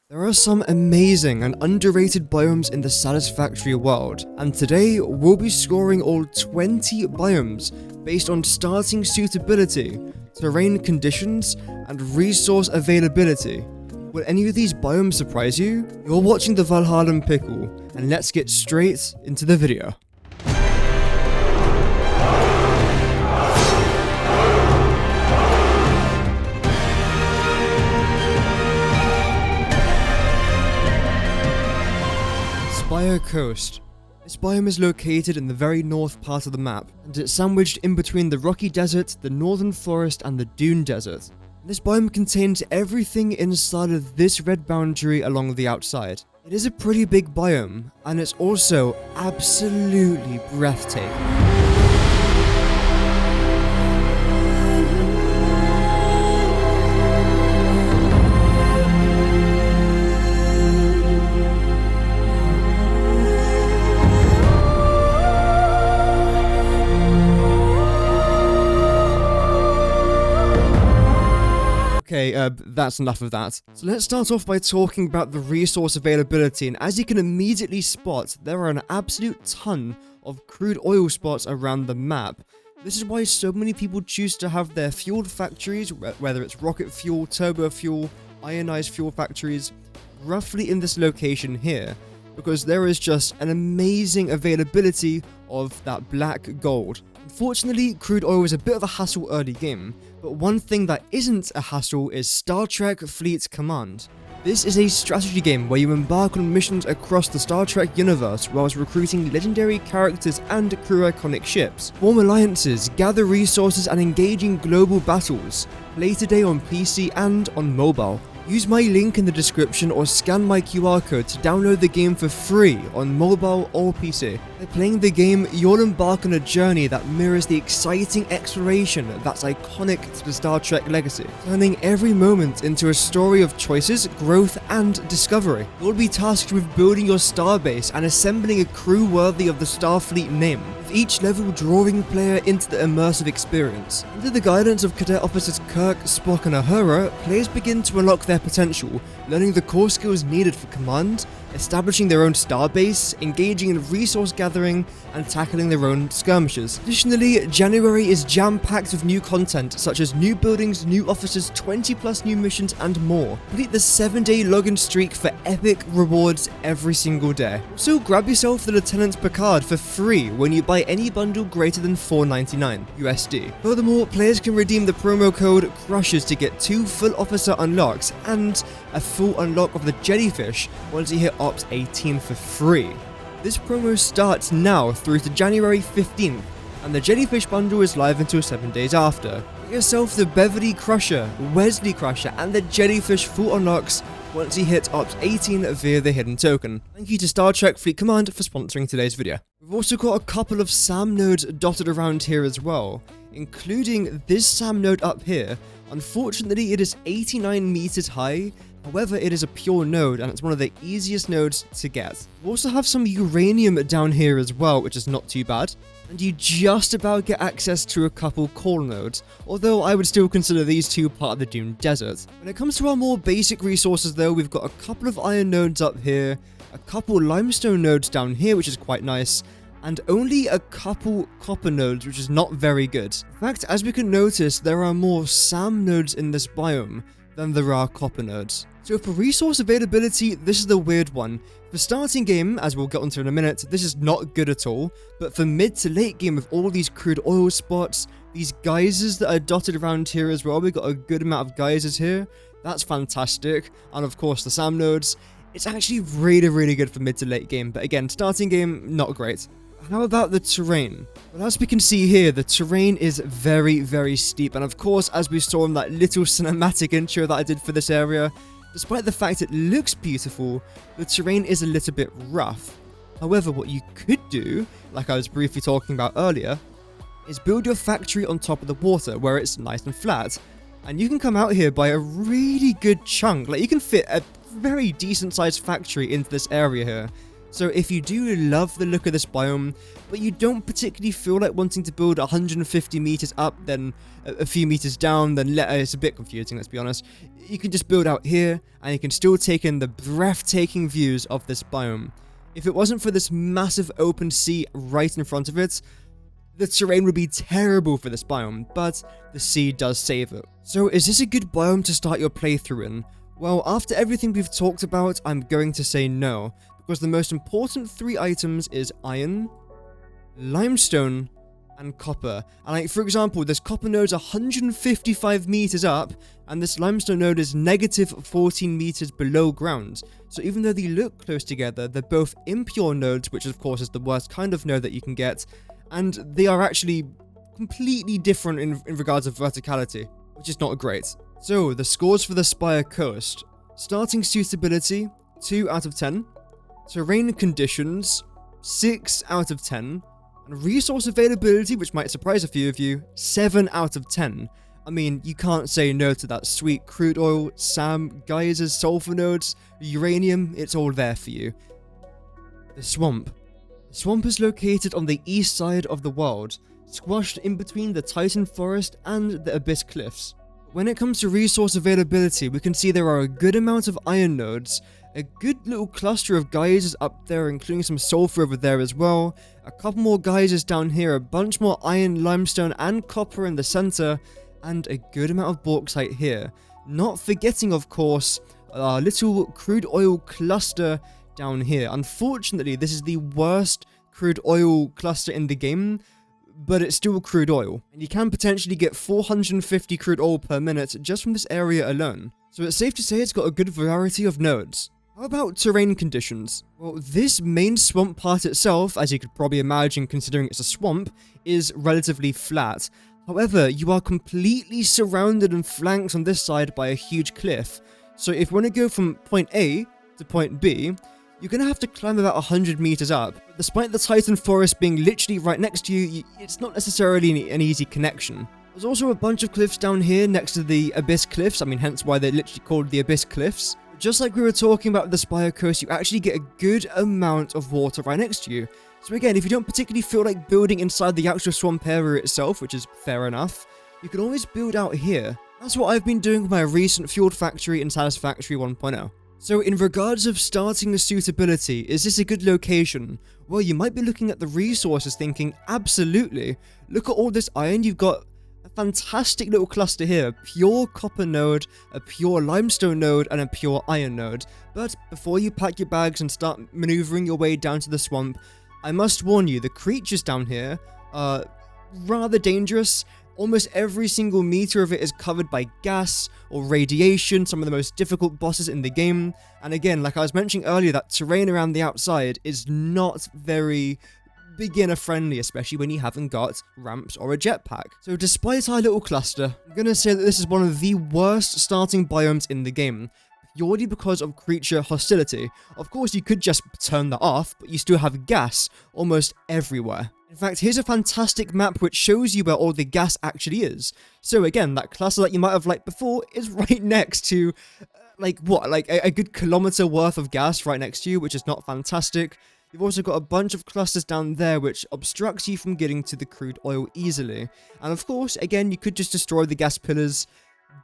There are some amazing and underrated biomes in the Satisfactory world, and today we'll be scoring all 20 biomes based on starting suitability, terrain conditions, and resource availability. Will any of these biomes surprise you? You're watching the Valhalla Pickle, and let's get straight into the video. Spire Coast. This biome is located in the very north part of the map, and it's sandwiched in between the rocky desert, the northern forest, and the Dune Desert. This biome contains everything inside of this red boundary along the outside. It is a pretty big biome, and it's also absolutely breathtaking. Okay, that's enough of that. So let's start off by talking about the resource availability, and as you can immediately spot, there are an absolute ton of crude oil spots around the map. This is why so many people choose to have their fuel factories, whether it's rocket fuel, turbo fuel, ionized fuel factories, roughly in this location here, because there is just an amazing availability of that black gold. Unfortunately, crude oil is a bit of a hassle early game, but one thing that isn't a hassle is Star Trek Fleet Command. This is a strategy game where you embark on missions across the Star Trek universe whilst recruiting legendary characters and crew iconic ships. Form alliances, gather resources, and engage in global battles. Play today on PC and on mobile. Use my link in the description or scan my QR code to download the game for free on mobile or PC. By playing the game, you'll embark on a journey that mirrors the exciting exploration that's iconic to the Star Trek legacy, turning every moment into a story of choices, growth, and discovery. You'll be tasked with building your starbase and assembling a crew worthy of the Starfleet name, with each level drawing the player into the immersive experience. Under the guidance of Cadet Officers Kirk, Spock, and Uhura, players begin to unlock their potential, learning the core skills needed for command, establishing their own starbase, engaging in resource gathering, and tackling their own skirmishes. Additionally, January is jam-packed with new content such as new buildings, new officers, 20 plus new missions, and more. Complete the 7-day login streak for epic rewards every single day. So grab yourself the Lieutenant Picard for free when you buy any bundle greater than $4.99 USD. Furthermore, players can redeem the promo code CRUSHES to get 2 full officer unlocks and a full unlock of the Jellyfish once you hit Ops 18 for free. This promo starts now through to January 15th, and the Jellyfish bundle is live until 7 days after. Get yourself the Beverly Crusher, Wesley Crusher, and the Jellyfish full unlocks once you hit Ops 18 via the hidden token. Thank you to Star Trek Fleet Command for sponsoring today's video. We've also got a couple of SAM nodes dotted around here as well, including this SAM node up here. Unfortunately, it is 89 meters high. However, it is a pure node, and it's one of the easiest nodes to get. We also have some uranium down here as well, which is not too bad. And you just about get access to a couple coal nodes, although I would still consider these two part of the Dune Desert. When it comes to our more basic resources though, we've got a couple of iron nodes up here, a couple limestone nodes down here, which is quite nice, and only a couple copper nodes, which is not very good. In fact, as we can notice, there are more SAM nodes in this biome than there are copper nodes. So for resource availability, this is the weird one. For starting game, as we'll get onto in a minute, this is not good at all, but for mid to late game with all these crude oil spots, these geysers that are dotted around here as well, we've got a good amount of geysers here, that's fantastic, and of course the SAM nodes, it's actually really good for mid to late game, but again, starting game, not great. How about the terrain? Well, as we can see here, the terrain is very steep, and of course, as we saw in that little cinematic intro that I did for this area, despite the fact it looks beautiful, the terrain is a little bit rough. However, what you could do, like I was briefly talking about earlier, is build your factory on top of the water where it's nice and flat, and you can come out here by a really good chunk. Like, you can fit a very decent sized factory into this area here. So if you do love the look of this biome, but you don't particularly feel like wanting to build 150 meters up, then a few meters down, then it's a bit confusing, let's be honest. You can just build out here, and you can still take in the breathtaking views of this biome. If it wasn't for this massive open sea right in front of it, the terrain would be terrible for this biome, but the sea does save it. So is this a good biome to start your playthrough in? Well, after everything we've talked about, I'm going to say no, because the most important 3 items is iron, limestone, and copper. And like, for example, this copper node's 155 meters up, and this limestone node is negative 14 meters below ground. So even though they look close together, they're both impure nodes, which of course is the worst kind of node that you can get, and they are actually completely different in regards of verticality, which is not great. So the scores for the Spire Coast: starting suitability, 2 out of 10. Terrain conditions, 6 out of 10, and resource availability, which might surprise a few of you, 7 out of 10. I mean, you can't say no to that sweet crude oil, SAM, geysers, sulfur nodes, uranium, it's all there for you. The swamp. The swamp is located on the east side of the world, squashed in between the Titan Forest and the Abyss Cliffs. When it comes to resource availability, we can see there are a good amount of iron nodes, a good little cluster of geysers up there, including some sulfur over there as well, a couple more geysers down here, a bunch more iron, limestone, and copper in the center, and a good amount of bauxite here. Not forgetting, of course, our little crude oil cluster down here. Unfortunately, this is the worst crude oil cluster in the game, but it's still crude oil, and you can potentially get 450 crude oil per minute just from this area alone. So it's safe to say it's got a good variety of nodes. How about terrain conditions? Well, this main swamp part itself, as you could probably imagine considering it's a swamp, is relatively flat. However, you are completely surrounded and flanked on this side by a huge cliff. So if you want to go from point A to point B, you're going to have to climb about 100 meters up. Despite the Titan Forest being literally right next to you, it's not necessarily an easy connection. There's also a bunch of cliffs down here next to the Abyss Cliffs, I mean, hence why they're literally called the Abyss Cliffs. Just like we were talking about with the Spire Coast, you actually get a good amount of water right next to you. So again, if you don't particularly feel like building inside the actual swamp area itself, which is fair enough, you can always build out here. That's what I've been doing with my recent fueled factory in Satisfactory 1.0. So in regards of starting the suitability, is this a good location? Well, you might be looking at the resources thinking, absolutely. Look at all this iron, you've got a fantastic little cluster here, a pure copper node, a pure limestone node, and a pure iron node. But before you pack your bags and start maneuvering your way down to the swamp, I must warn you, the creatures down here are rather dangerous. Almost every single meter of it is covered by gas or radiation, some of the most difficult bosses in the game. And again, like I was mentioning earlier, that terrain around the outside is not very beginner friendly, especially when you haven't got ramps or a jetpack. So despite our little cluster, I'm gonna say that this is one of the worst starting biomes in the game, purely because of creature hostility. Of course, you could just turn that off, but you still have gas almost everywhere. In fact, here's a fantastic map which shows you where all the gas actually is. So again, that cluster that you might have liked before is right next to, like a good kilometer worth of gas right next to you, which is not fantastic. You've also got a bunch of clusters down there which obstructs you from getting to the crude oil easily. And of course, again, you could just destroy the gas pillars,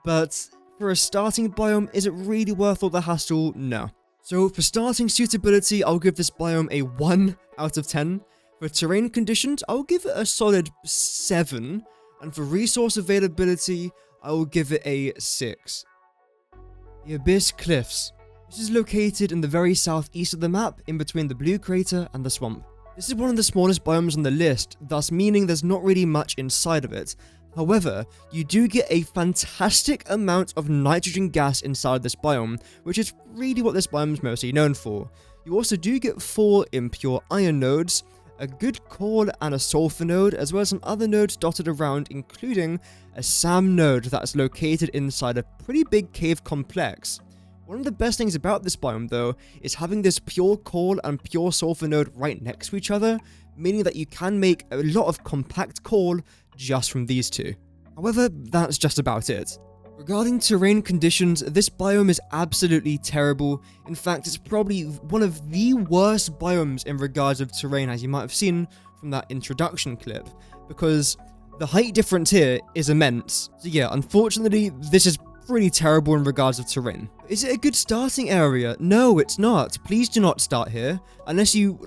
but for a starting biome, is it really worth all the hassle? No. So for starting suitability, I'll give this biome a 1 out of 10. For terrain conditions, I'll give it a solid 7. And for resource availability, I will give it a 6. The Abyss Cliffs. This is located in the very southeast of the map, in between the blue crater and the swamp. This is one of the smallest biomes on the list, thus meaning there's not really much inside of it. However, you do get a fantastic amount of nitrogen gas inside this biome, which is really what this biome is mostly known for. You also do get 4 impure iron nodes, a good coal and a sulfur node, as well as some other nodes dotted around, including a SAM node that's located inside a pretty big cave complex. One of the best things about this biome, though, is having this pure coal and pure sulfur node right next to each other, meaning that you can make a lot of compact coal just from these two. However, that's just about it. Regarding terrain conditions, this biome is absolutely terrible. In fact, it's probably one of the worst biomes in regards of terrain, as you might have seen from that introduction clip, because the height difference here is immense. So yeah, unfortunately, this is pretty terrible in regards of terrain. Is it a good starting area? No, it's not. Please do not start here, unless you,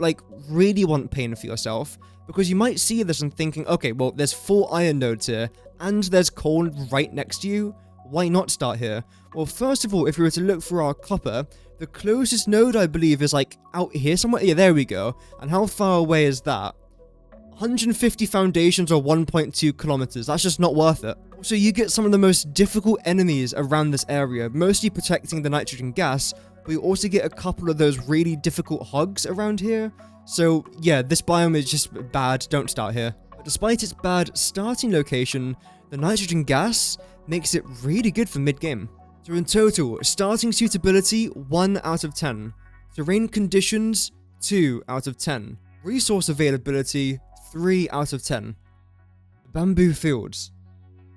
really want pain for yourself, because you might see this and thinking, okay, well, there's 4 iron nodes here, and there's coal right next to you. Why not start here? Well, first of all, if we were to look for our copper, the closest node, I believe, is out here somewhere. Yeah, there we go. And how far away is that? 150 foundations or 1.2 kilometers. That's just not worth it. Also, you get some of the most difficult enemies around this area, mostly protecting the nitrogen gas, but you also get a couple of those really difficult hogs around here. So yeah, this biome is just bad. Don't start here. But despite its bad starting location, the nitrogen gas makes it really good for mid-game. So in total, starting suitability, 1 out of 10. Terrain conditions, 2 out of 10. Resource availability, 3 out of 10. Bamboo fields.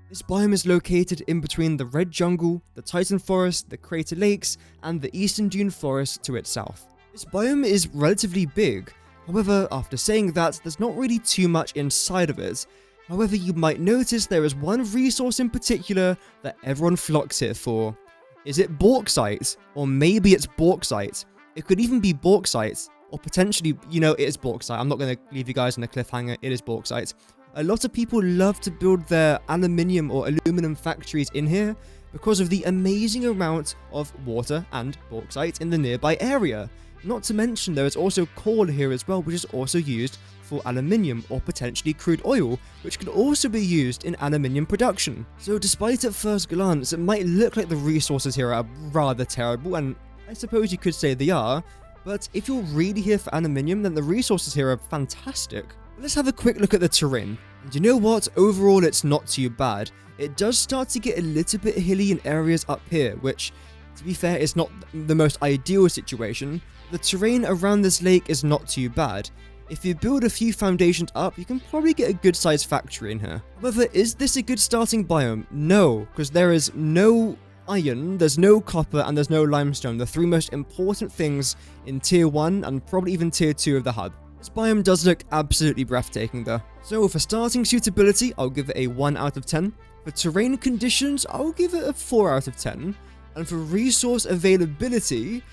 This biome is located in between the Red Jungle, the Titan Forest, the Crater Lakes, and the Eastern Dune Forest to its south. This biome is relatively big. However, after saying that, there's not really too much inside of it. However, you might notice there is one resource in particular that everyone flocks here for. Is it bauxite? Or maybe it's bauxite. It could even be bauxite. Or potentially, it is bauxite. I'm not going to leave you guys on a cliffhanger. It is bauxite. A lot of people love to build their aluminium or aluminum factories in here because of the amazing amount of water and bauxite in the nearby area. Not to mention there is also coal here as well, which is also used for aluminium or potentially crude oil, which could also be used in aluminium production. So despite at first glance it might look like the resources here are rather terrible, and I suppose you could say they are, but if you're really here for aluminium, then the resources here are fantastic. Let's have a quick look at the terrain. And you know what? Overall it's not too bad. It does start to get a little bit hilly in areas up here, which, to be fair, is not the most ideal situation. The terrain around this lake is not too bad. If you build a few foundations up, you can probably get a good sized factory in here. However, is this a good starting biome? No, because there is no iron, there's no copper, and there's no limestone, the 3 most important things in tier 1 and probably even tier 2 of the hub. This biome does look absolutely breathtaking though. So for starting suitability, I'll give it a 1 out of 10. For terrain conditions, I'll give it a 4 out of 10. And for resource availability,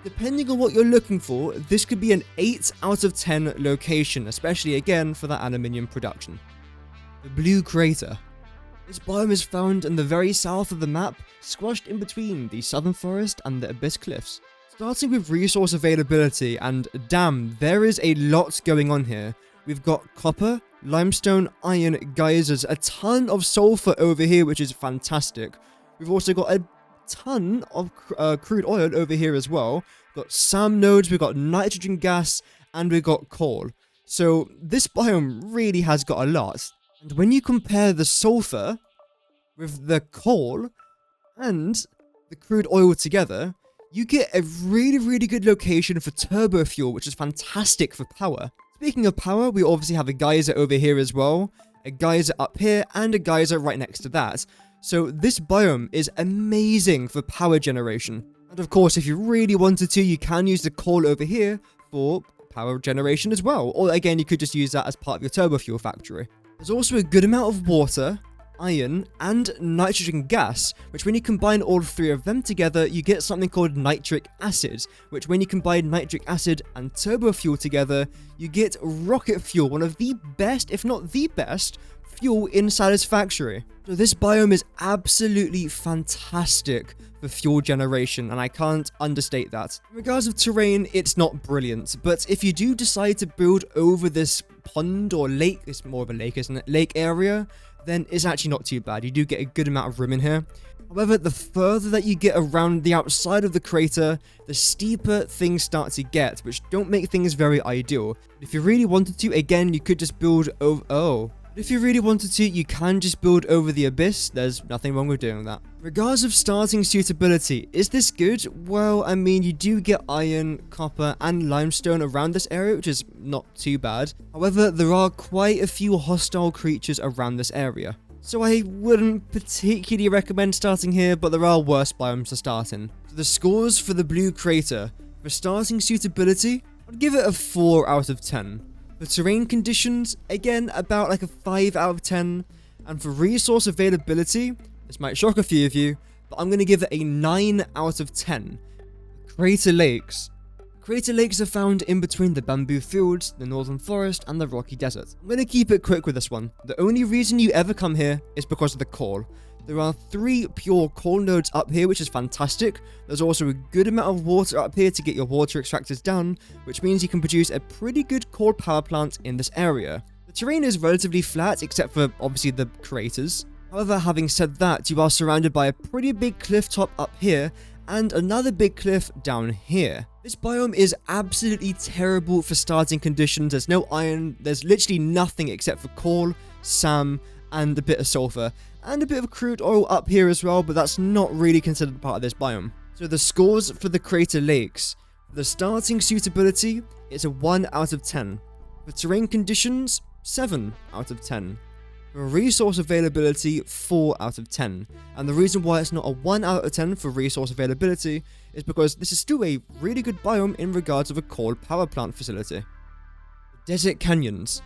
depending on what you're looking for, this could be an 8 out of 10 location, especially again for that aluminium production. The Blue Crater. This biome is found in the very south of the map, squashed in between the Southern Forest and the Abyss Cliffs. Starting with resource availability, and damn, there is a lot going on here. We've got copper, limestone, iron, geysers, a ton of sulfur over here, which is fantastic. We've also got a ton of crude oil over here as well. We've got SAM nodes, we've got nitrogen gas, and we've got coal. So this biome really has got a lot. And when you compare the sulfur with the coal and the crude oil together, you get a really good location for turbo fuel, which is fantastic for power. Speaking of power, we obviously have a geyser over here as well, a geyser up here, and a geyser right next to that. So this biome is amazing for power generation. And of course, if you really wanted to, you can use the coal over here for power generation as well. Or again, you could just use that as part of your turbo fuel factory. There's also a good amount of water, iron, and nitrogen gas, which when you combine all 3 of them together, you get something called nitric acid, which when you combine nitric acid and turbo fuel together, you get rocket fuel, one of the best, if not the best, fuel in Satisfactory. So this biome is absolutely fantastic for fuel generation, and I can't understate that. In regards of terrain, it's not brilliant, but if you do decide to build over this pond or lake, it's more of a lake, isn't it? Lake area, then it's actually not too bad. You do get a good amount of room in here. However, the further that you get around the outside of the crater, the steeper things start to get, which don't make things very ideal. If you really wanted to, again, you could just build over... If you really wanted to, you can just build over the abyss. There's nothing wrong with doing that. Regards of starting suitability, is this good? Well, I mean, you do get iron, copper, and limestone around this area, which is not too bad. However, there are quite a few hostile creatures around this area. so I wouldn't particularly recommend starting here, but there are worse biomes to start in. So the scores for the blue crater. For starting suitability, I'd give it a 4 out of 10. For terrain conditions, again, about like a 5 out of 10. And for resource availability, this might shock a few of you, but I'm going to give it a 9 out of 10. Crater lakes. Crater lakes are found in between the bamboo fields, the northern forest, and the rocky desert. I'm going to keep it quick with this one. The only reason you ever come here is because of the coal. There are 3 pure coal nodes up here, which is fantastic. There's also a good amount of water up here to get your water extractors down, which means you can produce a pretty good coal power plant in this area. The terrain is relatively flat, except for obviously the craters. However, having said that, you are surrounded by a pretty big cliff top up here, and another big cliff down here. This biome is absolutely terrible for starting conditions. There's no iron, there's literally nothing except for coal, sand, and a bit of sulfur. And a bit of crude oil up here as well, but that's not really considered part of this biome. So the scores for the crater lakes. For the starting suitability, it's a 1 out of 10. For terrain conditions, 7 out of 10. For resource availability, 4 out of 10. And the reason why it's not a 1 out of 10 for resource availability is because this is still a really good biome in regards of a coal power plant facility. Desert canyons.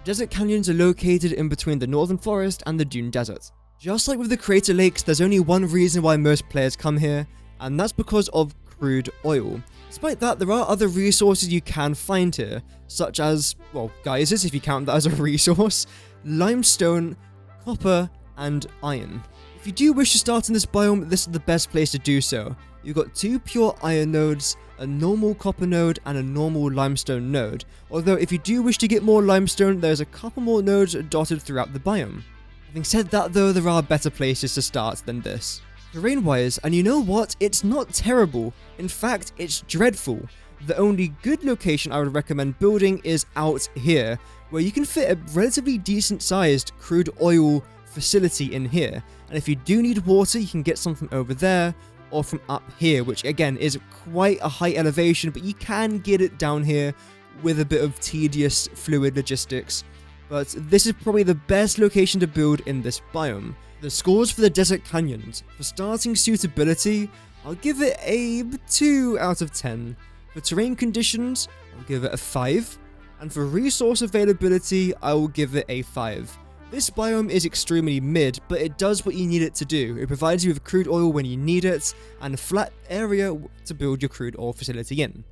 Desert canyons are located in between the northern forest and the Dune Desert. Just like with the crater lakes, there's only one reason why most players come here, and that's because of crude oil. Despite that, there are other resources you can find here, such as, well, geysers if you count that as a resource, limestone, copper, and iron. If you do wish to start in this biome, this is the best place to do so. You've got 2 pure iron nodes, a normal copper node, and a normal limestone node. Although if you do wish to get more limestone, there's a couple more nodes dotted throughout the biome. Having said that though, there are better places to start than this. Terrain-wise, and you know what? It's not terrible. In fact, it's dreadful. The only good location I would recommend building is out here, where you can fit a relatively decent sized crude oil facility in here. And if you do need water, you can get some from over there, or from up here, which again is quite a high elevation, but you can get it down here with a bit of tedious fluid logistics. But this is probably the best location to build in this biome. The scores for the desert canyons. For starting suitability, I'll give it a 2 out of 10. For terrain conditions, I'll give it a 5. And for resource availability, I will give it a 5. This biome is extremely mid, but it does what you need it to do. It provides you with crude oil when you need it, and a flat area to build your crude oil facility in.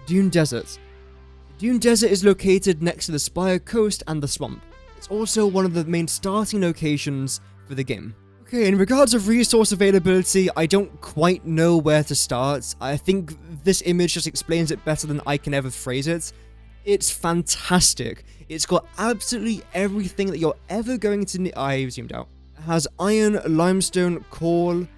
Dune Desert. Dune Desert is located next to the Spire Coast and the swamp. It's also one of the main starting locations for the game. Okay, in regards of resource availability, I don't quite know where to start. I think this image just explains it better than I can ever phrase it. It's fantastic. It's got absolutely everything that you're ever going to need. I zoomed out. It has iron, limestone, coal,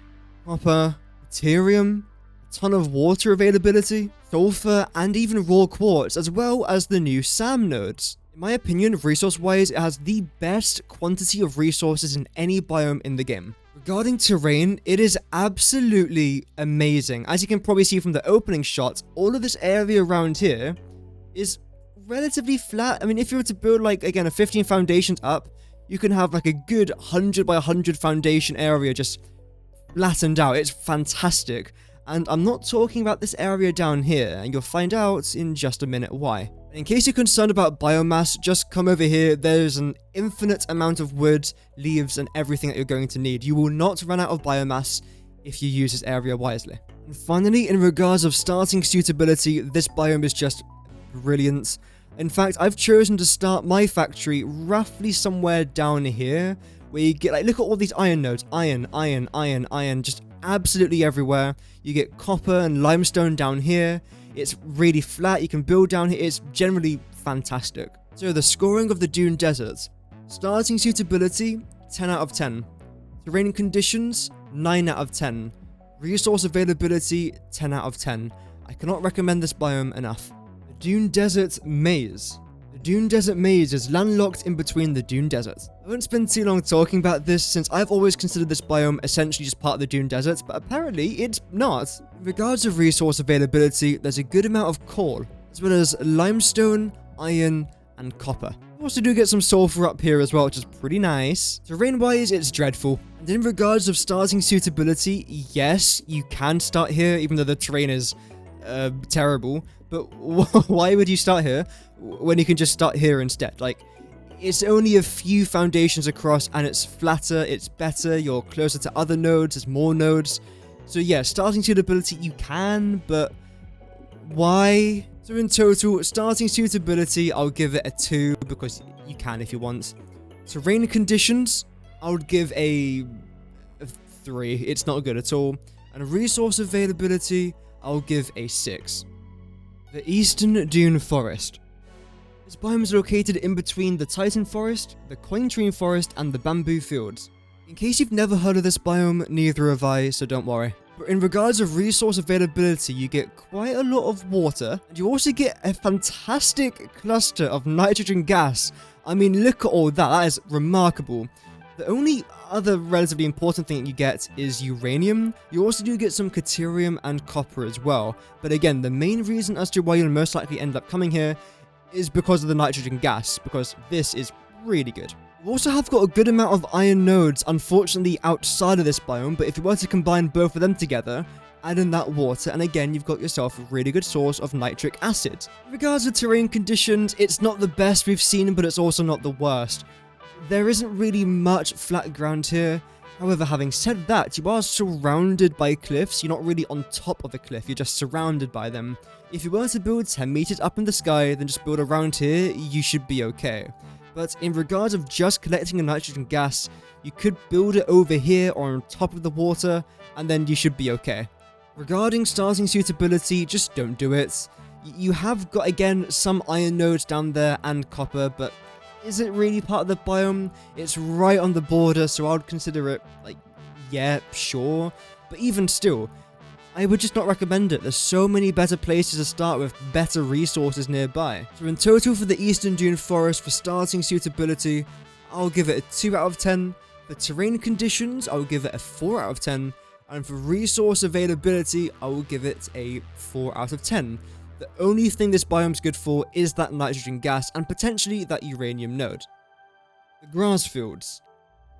copper, deuterium, a ton of water availability, sulfur, and even raw quartz, as well as the new SAM nodes. In my opinion, resource-wise, it has the best quantity of resources in any biome in the game. Regarding terrain, it is absolutely amazing. As you can probably see from the opening shot, all of this area around here is relatively flat. I mean, if you were to build, like, again, a 15 foundations up, you can have, like, a good 100 by 100 foundation area just flattened out. It's fantastic. And I'm not talking about this area down here, and you'll find out in just a minute why. In case you're concerned about biomass, just come over here. There's an infinite amount of wood, leaves, and everything that you're going to need. You will not run out of biomass if you use this area wisely. And finally, in regards of starting suitability, this biome is just brilliant. In fact, I've chosen to start my factory roughly somewhere down here, where you get, like, look at all these iron nodes. Iron, iron, iron, iron, just absolutely everywhere. You get copper and limestone down here. It's really flat. You can build down here. It's generally fantastic. So the scoring of the Dune Desert. Starting suitability, 10 out of 10. Terrain conditions, 9 out of 10. Resource availability, 10 out of 10. I cannot recommend this biome enough. The Dune Desert Maze. The Dune Desert Maze is landlocked in between the Dune Desert. I won't spend too long talking about this, since I've always considered this biome essentially just part of the Dune Desert, but apparently it's not. In regards of resource availability, there's a good amount of coal, as well as limestone, iron, and copper. You also do get some sulfur up here as well, which is pretty nice. Terrain-wise, it's dreadful. And in regards of starting suitability, yes, you can start here, even though the terrain is terrible. But why would you start here when you can just start here instead? Like, it's only a few foundations across, and it's flatter, it's better, you're closer to other nodes, there's more nodes. So yeah, starting suitability you can, but why? So in total, starting suitability, I'll give it a 2, because you can if you want. Terrain conditions, I would give a 3, it's not good at all. And resource availability, I'll give a 6. The Eastern Dune Forest. This biome is located in between the Titan Forest, the Coin Tree Forest, and the Bamboo Fields. In case you've never heard of this biome, neither have I, so don't worry. But in regards of resource availability, you get quite a lot of water, and you also get a fantastic cluster of nitrogen gas. I mean, look at all that, that is remarkable. The only other relatively important thing that you get is uranium. You also do get some deuterium and copper as well. But again, the main reason as to why you'll most likely end up coming here is because of the nitrogen gas, because this is really good. You also have got a good amount of iron nodes, unfortunately outside of this biome, but if you were to combine both of them together, add in that water, and again you've got yourself a really good source of nitric acid. In regards to terrain conditions, it's not the best we've seen, but it's also not the worst. There isn't really much flat ground here. However, having said that, you are surrounded by cliffs. You're not really on top of a cliff, you're just surrounded by them. If you were to build 10 meters up in the sky, then just build around here, you should be okay. But in regards of just collecting a nitrogen gas, you could build it over here or on top of the water, and then you should be okay. Regarding starting suitability, just don't do it. You have got, again, some iron nodes down there and copper, but is it really part of the biome? It's right on the border, so I would consider it, like, yeah, sure. But even still, I would just not recommend it. There's so many better places to start with better resources nearby. So in total for the Eastern Dune Forest, for starting suitability, I'll give it a 2 out of 10. For terrain conditions, I'll give it a 4 out of 10. And for resource availability, I will give it a 4 out of 10. The only thing this biome's good for is that nitrogen gas and potentially that uranium node. The grass fields.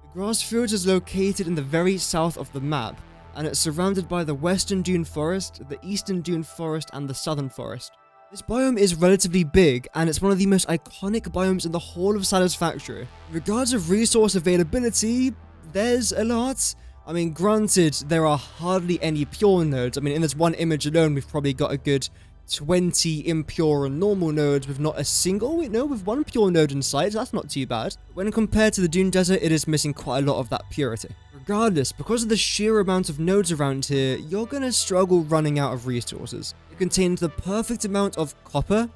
The grass fields is located in the very south of the map, and it's surrounded by the Western Dune Forest, the Eastern Dune Forest, and the Southern Forest. This biome is relatively big, and it's one of the most iconic biomes in the whole of Satisfactory. In regards of resource availability, there's a lot. I mean, granted, there are hardly any pure nodes. I mean, in this one image alone, we've probably got a good 20 impure and normal nodes with not a single, with one pure node in sight, so that's not too bad. When compared to the Dune Desert, it is missing quite a lot of that purity. Regardless, because of the sheer amount of nodes around here, you're gonna struggle running out of resources. It contains the perfect amount of copper,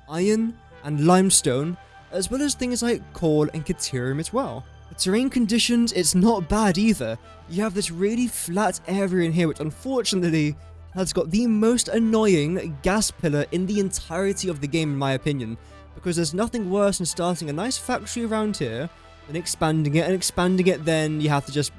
iron, and limestone, as well as things like coal and deuterium as well. The terrain conditions, it's not bad either. You have this really flat area in here, which unfortunately has got the most annoying gas pillar in the entirety of the game, in my opinion, because there's nothing worse than starting a nice factory around here and expanding it, then you have to just,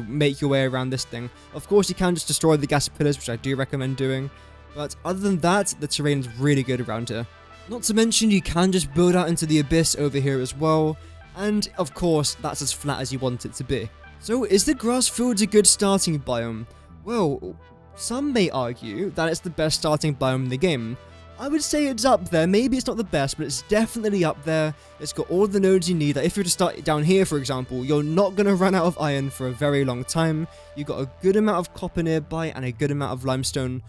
make your way around this thing. Of course, you can just destroy the gas pillars, which I do recommend doing, but other than that, the terrain is really good around here. Not to mention, you can just build out into the abyss over here as well, and of course, that's as flat as you want it to be. So, is the grass fields a good starting biome? Well, some may argue that it's the best starting biome in the game. I would say it's up there. Maybe it's not the best, but it's definitely up there. It's got all the nodes you need. Like if you were to start down here, for example, you're not going to run out of iron for a very long time. You've got a good amount of copper nearby and a good amount of limestone.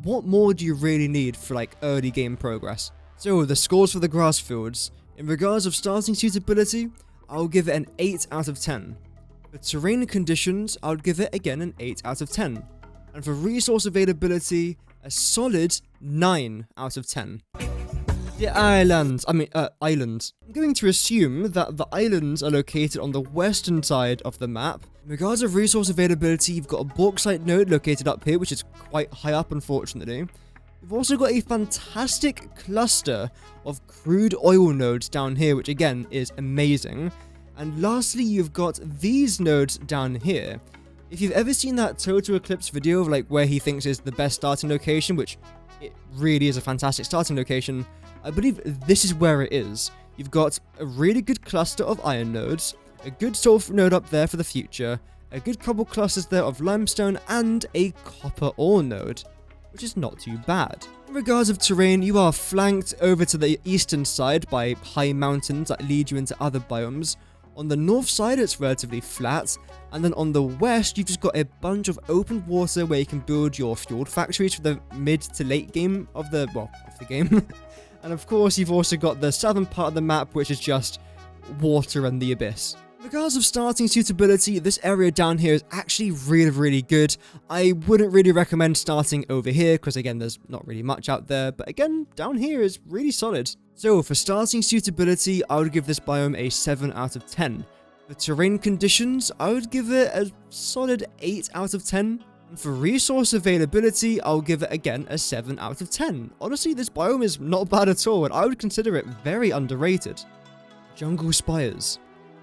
What more do you really need for like early game progress? So the scores for the grass fields. In regards of starting suitability, I'll give it an 8 out of 10. For terrain conditions, I would give it again an 8 out of 10. And for resource availability, a solid 9 out of 10. The islands. I'm going to assume that the islands are located on the western side of the map. In regards of resource availability, you've got a bauxite node located up here, which is quite high up, unfortunately. You've also got a fantastic cluster of crude oil nodes down here, which again is amazing. And lastly, you've got these nodes down here. If you've ever seen that Total Eclipse video of like where he thinks is the best starting location, which it really is a fantastic starting location, I believe this is where it is. you've got a really good cluster of iron nodes, a good sulfur node up there for the future, a good couple clusters there of limestone, and a copper ore node, which is not too bad. In regards of terrain, you are flanked over to the eastern side by high mountains that lead you into other biomes. On the north side, it's relatively flat, and then on the west, you've just got a bunch of open water where you can build your fuel factories for the mid to late game of the game. And of course, you've also got the southern part of the map, which is just water and the abyss. In regards of starting suitability, this area down here is actually really good. I wouldn't really recommend starting over here because again there's not really much out there, but again down here is really solid. So for starting suitability, I would give this biome a 7 out of 10. For terrain conditions, I would give it a solid 8 out of 10. And for resource availability, I'll give it again a 7 out of 10. Honestly, this biome is not bad at all and I would consider it very underrated. Jungle Spires.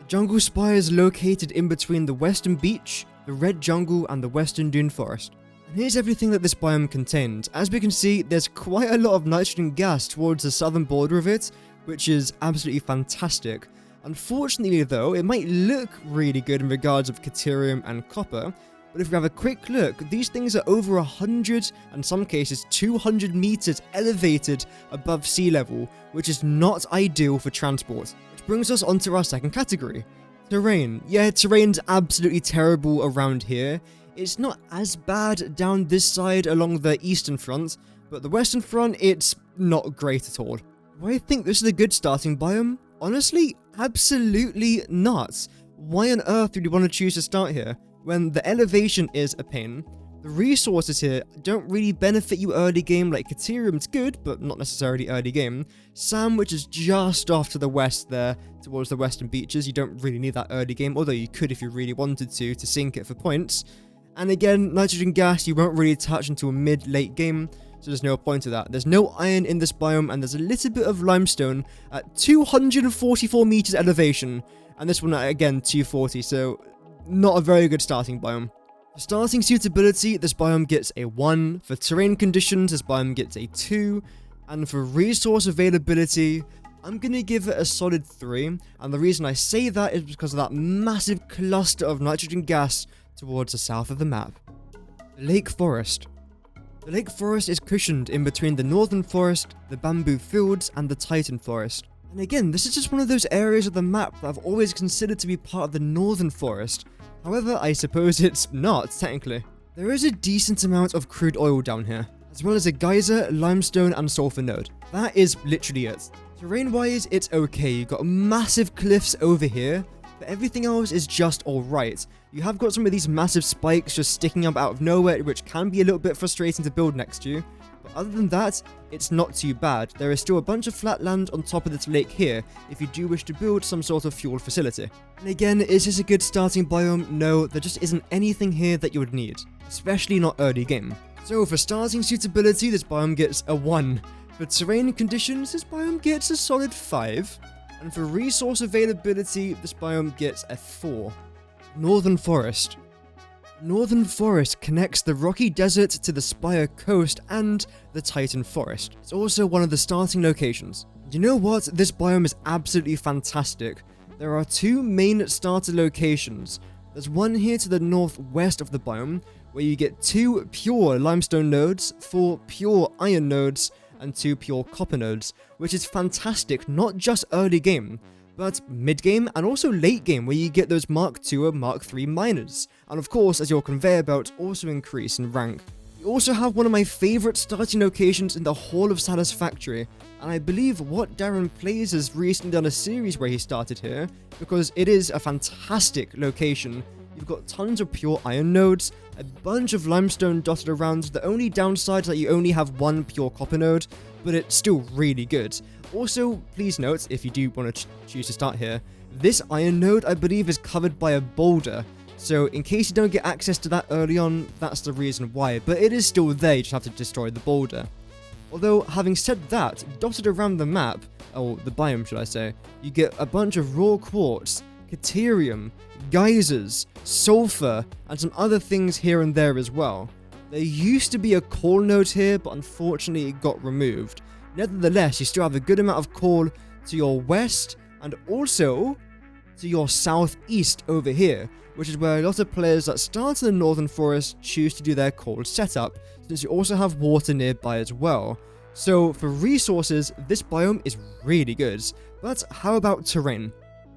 Jungle Spire is located in between the western beach, the red jungle, and the western dune forest. And here's everything that this biome contains. As we can see, there's quite a lot of nitrogen gas towards the southern border of it, which is absolutely fantastic. Unfortunately though, it might look really good in regards of Caterium and copper, but if we have a quick look, these things are over 100, and some cases 200 meters elevated above sea level, which is not ideal for transport. Brings us onto our second category, terrain. Yeah, terrain's absolutely terrible around here. It's not as bad down this side along the eastern front, but the western front, it's not great at all. Do I think this is a good starting biome? Honestly, absolutely not. Why on earth would you want to choose to start here when the elevation is a pain? The resources here don't really benefit you early game, like Caterium's good, but not necessarily early game. Sand, which is just off to the west there, towards the western beaches, you don't really need that early game, although you could if you really wanted to sink it for points. And again, nitrogen gas you won't really touch until mid-late game, so there's no point to that. There's no iron in this biome, and there's a little bit of limestone at 244 meters elevation, and this one at, again, 240, so not a very good starting biome. For starting suitability, this biome gets a 1, for terrain conditions, this biome gets a 2, and for resource availability, I'm gonna give it a solid 3, and the reason I say that is because of that massive cluster of nitrogen gas towards the south of the map. The Lake Forest. The Lake Forest is cushioned in between the Northern Forest, the Bamboo Fields, and the Titan Forest. And again, this is just one of those areas of the map that I've always considered to be part of the Northern Forest. However, I suppose it's not, technically. There is a decent amount of crude oil down here, as well as a geyser, limestone, and sulfur node. That is literally it. Terrain-wise, it's okay. You've got massive cliffs over here, but everything else is just alright. You have got some of these massive spikes just sticking up out of nowhere, which can be a little bit frustrating to build next to you. But other than that, it's not too bad. There is still a bunch of flat land on top of this lake here, if you do wish to build some sort of fuel facility. And again, is this a good starting biome? No, there just isn't anything here that you would need, especially not early game. So for starting suitability, this biome gets a 1. For terrain conditions, this biome gets a solid 5. And for resource availability, this biome gets a 4. Northern Forest. Northern Forest connects the rocky desert to the Spire Coast and the Titan Forest. It's also one of the starting locations. You know what? This biome is absolutely fantastic. There are 2 main starter locations. There's one here to the northwest of the biome, where you get 2 pure limestone nodes, 4 pure iron nodes, and 2 pure copper nodes, which is fantastic, not just early game, but mid-game and also late game, where you get those Mark II or Mark III miners, and of course as your conveyor belts also increase in rank. You also have one of my favourite starting locations in the whole of Satisfactory, and I believe What Darren Plays has recently done a series where he started here, because it is a fantastic location. You've got tons of pure iron nodes, a bunch of limestone dotted around. The only downside is that you only have 1 pure copper node, but it's still really good. Also, please note, if you do want to choose to start here, this iron node I believe is covered by a boulder, so in case you don't get access to that early on, that's the reason why, but it is still there, you just have to destroy the boulder. Although, having said that, dotted around the map, or the biome should I say, you get a bunch of raw quartz, Caterium, geysers, sulfur, and some other things here and there as well. There used to be a coal node here, but unfortunately it got removed. Nevertheless, you still have a good amount of coal to your west, and also to your southeast over here, which is where a lot of players that start in the Northern Forest choose to do their cold setup, since you also have water nearby as well. So for resources, this biome is really good, but how about terrain?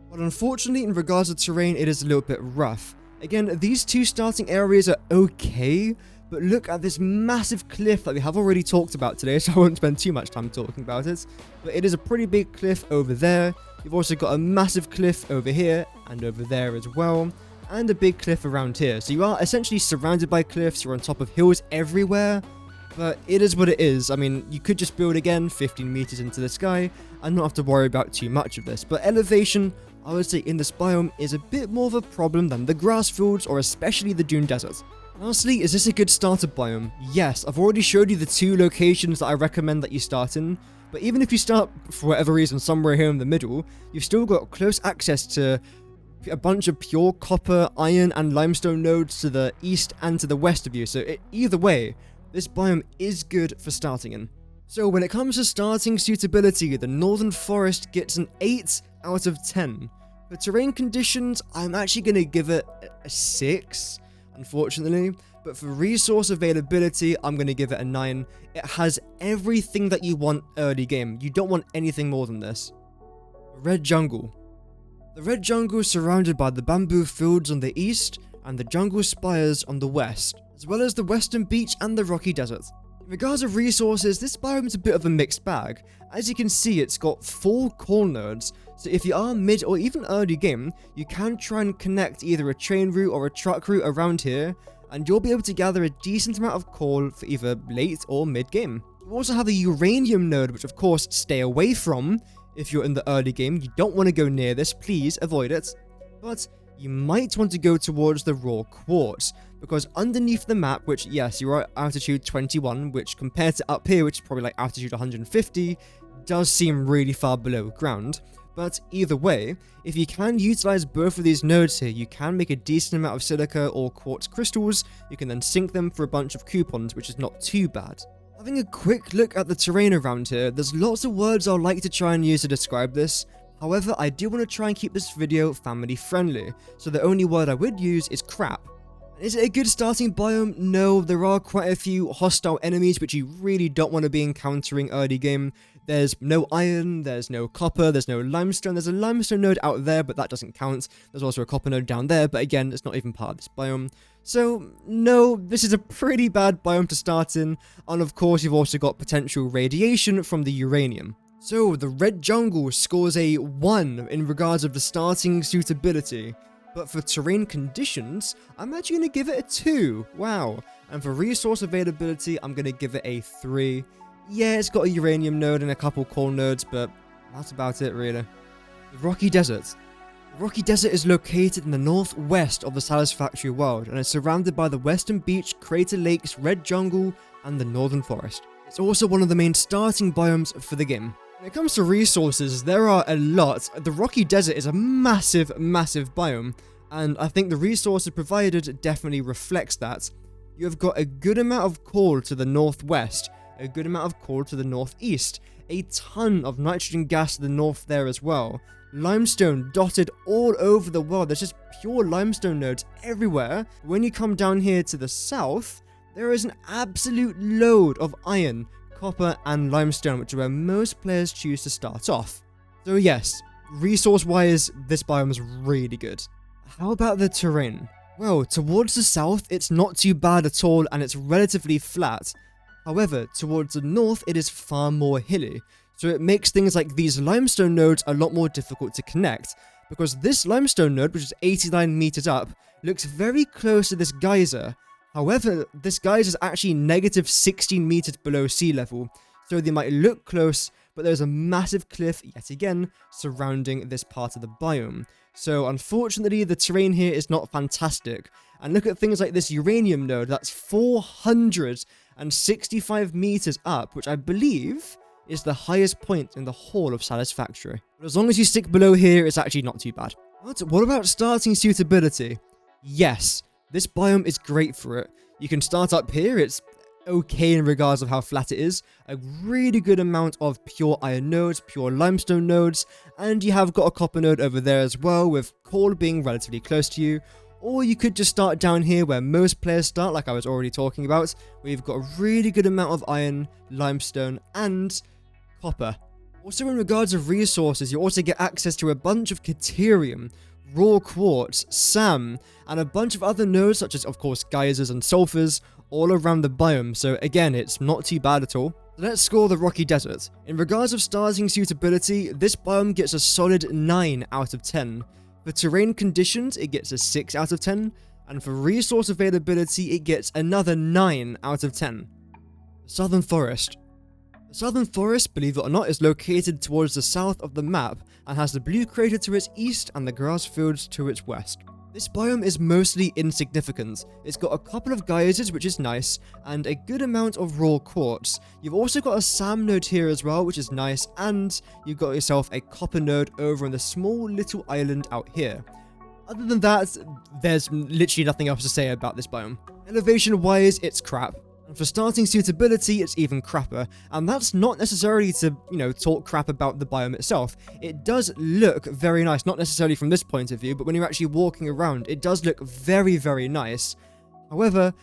Well, unfortunately, in regards to terrain, it is a little bit rough. Again, these two starting areas are okay, but look at this massive cliff that we have already talked about today, so I won't spend too much time talking about it. But it is a pretty big cliff over there. You've also got a massive cliff over here and over there as well, and a big cliff around here. So you are essentially surrounded by cliffs, you're on top of hills everywhere, but it is what it is. I mean, you could just build again 15 meters into the sky and not have to worry about too much of this. But elevation, I would say in this biome, is a bit more of a problem than the grass fields or especially the Dune Desert. Lastly, is this a good starter biome? Yes, I've already showed you the 2 locations that I recommend that you start in, but even if you start, for whatever reason, somewhere here in the middle, you've still got close access to a bunch of pure copper, iron, and limestone nodes to the east and to the west of you, so either way, this biome is good for starting in. So when it comes to starting suitability, the Northern Forest gets an 8 out of 10. For terrain conditions, I'm actually going to give it a 6, unfortunately. But for resource availability, I'm going to give it a 9. It has everything that you want early game. You don't want anything more than this. Red Jungle. The Red Jungle is surrounded by the bamboo fields on the east and the jungle spires on the west, as well as the western beach and the rocky desert. In regards to resources, this biome is a bit of a mixed bag. As you can see, it's got 4 coal nodes, so if you are mid or even early game, you can try and connect either a train route or a truck route around here, and you'll be able to gather a decent amount of coal for either late or mid game. You also have a uranium node, which of course stay away from if you're in the early game. You don't want to go near this, please avoid it. But you might want to go towards the raw quartz, because underneath the map, which yes, you're at altitude 21, which compared to up here, which is probably like altitude 150, does seem really far below ground. But either way, if you can utilize both of these nodes here, you can make a decent amount of silica or quartz crystals. You can then sink them for a bunch of coupons, which is not too bad. Having a quick look at the terrain around here, there's lots of words I'll like to try and use to describe this. However, I do want to try and keep this video family friendly, so the only word I would use is crap. Is it a good starting biome? No, there are quite a few hostile enemies which you really don't want to be encountering early game. There's no iron, there's no copper, there's no limestone. There's a limestone node out there, but that doesn't count. There's also a copper node down there, but again, it's not even part of this biome. So, no, this is a pretty bad biome to start in, and of course you've also got potential radiation from the uranium. So, the Red Jungle scores a 1 in regards of the starting suitability. But for terrain conditions, I'm actually going to give it a 2. Wow. And for resource availability, I'm going to give it a 3. Yeah, it's got a uranium node and a couple coal nodes, but that's about it, really. The Rocky Desert. The Rocky Desert is located in the northwest of the Satisfactory world, and is surrounded by the Western Beach, Crater Lakes, Red Jungle, and the Northern Forest. It's also one of the main starting biomes for the game. When it comes to resources, there are a lot. The Rocky Desert is a massive, massive biome, and I think the resources provided definitely reflects that. You have got a good amount of coal to the northwest, a good amount of coal to the northeast, a ton of nitrogen gas to the north there as well. Limestone dotted all over the world. There's just pure limestone nodes everywhere. When you come down here to the south, there is an absolute load of iron, copper, and limestone, which is where most players choose to start off. So yes, resource-wise, this biome is really good. How about the terrain? Well, towards the south, it's not too bad at all, and it's relatively flat. However, towards the north, it is far more hilly, so it makes things like these limestone nodes a lot more difficult to connect, because this limestone node, which is 89 meters up, looks very close to this geyser. However, this geyser is actually negative 16 meters below sea level, so they might look close, but there's a massive cliff, yet again, surrounding this part of the biome. So unfortunately, the terrain here is not fantastic. And look at things like this uranium node, that's 465 meters up, which I believe is the highest point in the whole of Satisfactory. But as long as you stick below here, it's actually not too bad. But what about starting suitability? Yes, this biome is great for it. You can start up here, it's okay in regards of how flat it is. A really good amount of pure iron nodes, pure limestone nodes, and you have got a copper node over there as well, with coal being relatively close to you. Or you could just start down here where most players start, like I was already talking about, where you've got a really good amount of iron, limestone, and copper. Also, in regards of resources, you also get access to a bunch of Caterium, raw quartz, SAM, and a bunch of other nodes such as, of course, geysers and sulfurs, all around the biome. So again, it's not too bad at all. Let's score the Rocky Desert. In regards of starting suitability, this biome gets a solid 9 out of 10. For terrain conditions, it gets a 6 out of 10, and for resource availability, it gets another 9 out of 10. Southern Forest. The Southern Forest, believe it or not, is located towards the south of the map and has the blue crater to its east and the grass fields to its west. This biome is mostly insignificant. It's got a couple of geysers, which is nice, and a good amount of raw quartz. You've also got a SAM node here as well, which is nice, and you've got yourself a copper node over on the small little island out here. Other than that, there's literally nothing else to say about this biome. Elevation-wise, it's crap. And for starting suitability, it's even crapper, and that's not necessarily to, talk crap about the biome itself. It does look very nice, not necessarily from this point of view, but when you're actually walking around, it does look very, very nice. However,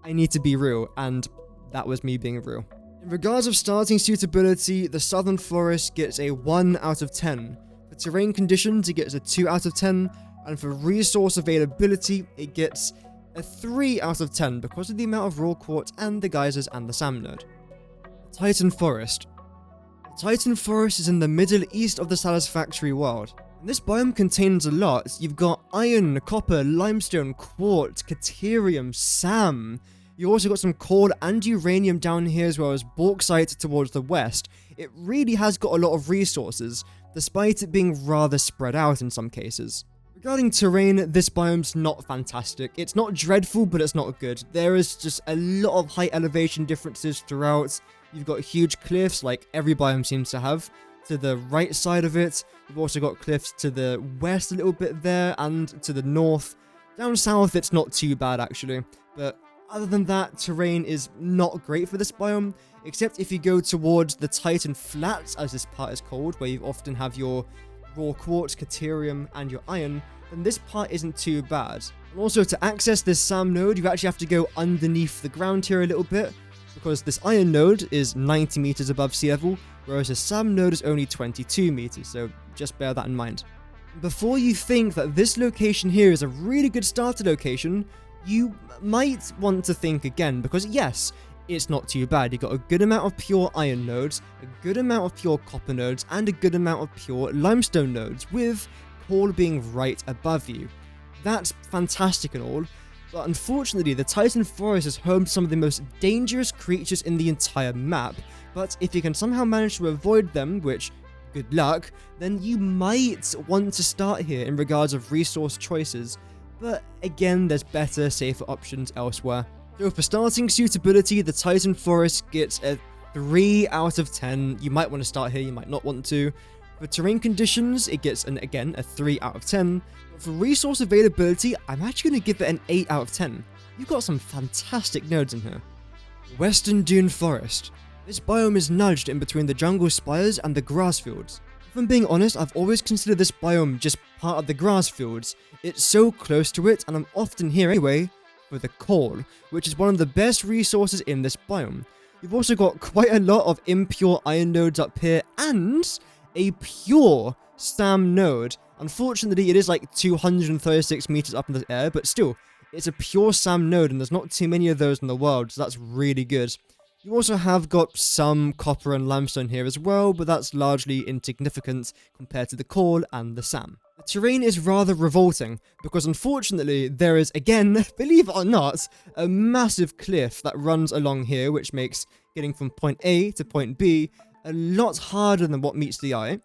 I need to be real, and that was me being real. In regards of starting suitability, the Southern Forest gets a 1 out of 10. For terrain conditions, it gets a 2 out of 10, and for resource availability, it gets a 3 out of 10 because of the amount of raw quartz and the geysers and the SAM node. Titan Forest. The Titan Forest is in the middle east of the Satisfactory world. And this biome contains a lot. You've got iron, copper, limestone, quartz, Caterium, SAM. You also got some coal and uranium down here as well as bauxite towards the west. It really has got a lot of resources, despite it being rather spread out in some cases. Regarding terrain, this biome's not fantastic. It's not dreadful, but it's not good. There is just a lot of height elevation differences throughout. You've got huge cliffs, like every biome seems to have, to the right side of it. You've also got cliffs to the west a little bit there, and to the north. Down south, it's not too bad, actually. But other than that, terrain is not great for this biome, except if you go towards the Titan Flats, as this part is called, where you often have your raw quartz, Caterium, and your iron, then this part isn't too bad. And also, to access this SAM node, you actually have to go underneath the ground here a little bit, because this iron node is 90 meters above sea level, whereas the SAM node is only 22 meters, so just bear that in mind. Before you think that this location here is a really good starter location, you might want to think again, because yes, it's not too bad. You've got a good amount of pure iron nodes, a good amount of pure copper nodes, and a good amount of pure limestone nodes, with coal being right above you. That's fantastic and all, but unfortunately the Titan Forest is home to some of the most dangerous creatures in the entire map, but if you can somehow manage to avoid them, which, good luck, then you might want to start here in regards of resource choices, but again, there's better, safer options elsewhere. So for starting suitability, the Titan Forest gets a 3 out of 10. You might want to start here, you might not want to. For terrain conditions, it gets, again, a 3 out of 10. But for resource availability, I'm actually going to give it an 8 out of 10. You've got some fantastic nodes in here. Western Dune Forest. This biome is nudged in between the jungle spires and the grass fields. If I'm being honest, I've always considered this biome just part of the grass fields. It's so close to it, and I'm often here anyway for the coal, which is one of the best resources in this biome. You've also got quite a lot of impure iron nodes up here, and a pure SAM node. Unfortunately, it is like 236 meters up in the air, but still, it's a pure SAM node, and there's not too many of those in the world, so that's really good. You also have got some copper and limestone here as well, but that's largely insignificant compared to the coal and the SAM. The terrain is rather revolting, because unfortunately there is, again, believe it or not, a massive cliff that runs along here, which makes getting from point A to point B a lot harder than what meets the eye.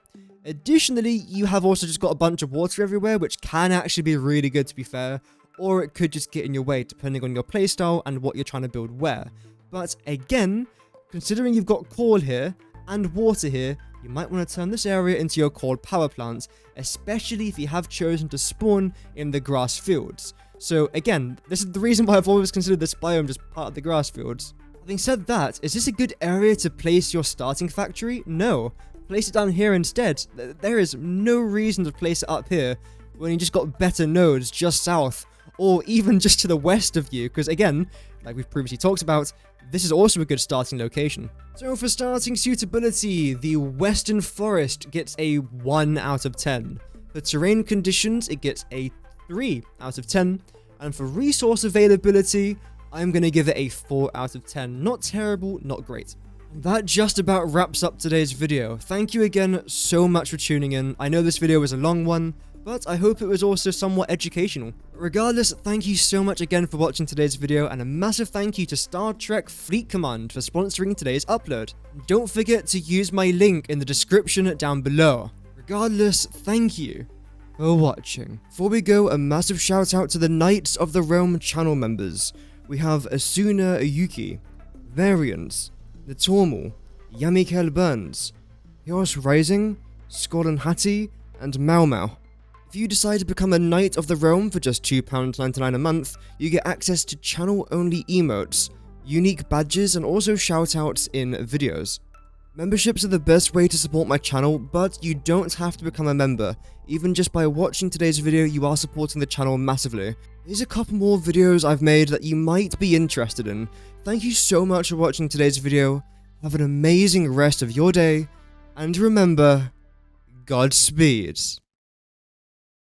Additionally, you have also just got a bunch of water everywhere, which can actually be really good, to be fair, or it could just get in your way depending on your playstyle and what you're trying to build where. But again, considering you've got coal here and water here, you might want to turn this area into your coal power plant, especially if you have chosen to spawn in the grass fields. So again, this is the reason why I've always considered this biome just part of the grass fields. Having said that, is this a good area to place your starting factory? No. Place it down here instead. There is no reason to place it up here when you just got better nodes just south, or even just to the west of you, because again, like we've previously talked about, this is also a good starting location. So for starting suitability, the Western Forest gets a 1 out of 10. For terrain conditions, it gets a 3 out of 10. And for resource availability, I'm going to give it a 4 out of 10. Not terrible, not great. That just about wraps up today's video. Thank you again so much for tuning in. I know this video was a long one, but I hope it was also somewhat educational. Regardless, thank you so much again for watching today's video, and a massive thank you to Star Trek Fleet Command for sponsoring today's upload. Don't forget to use my link in the description down below. Regardless, thank you for watching. Before we go, a massive shout out to the Knights of the Realm channel members. We have Asuna Yuki, Variance, Natormal, Yamikel Burns, Hios Rising, Scolan Hattie, and Mau Mau. If you decide to become a Knight of the Realm for just £2.99 a month, you get access to channel-only emotes, unique badges, and also shoutouts in videos. Memberships are the best way to support my channel, but you don't have to become a member. Even just by watching today's video, you are supporting the channel massively. Here's a couple more videos I've made that you might be interested in. Thank you so much for watching today's video. Have an amazing rest of your day, and remember, Godspeed.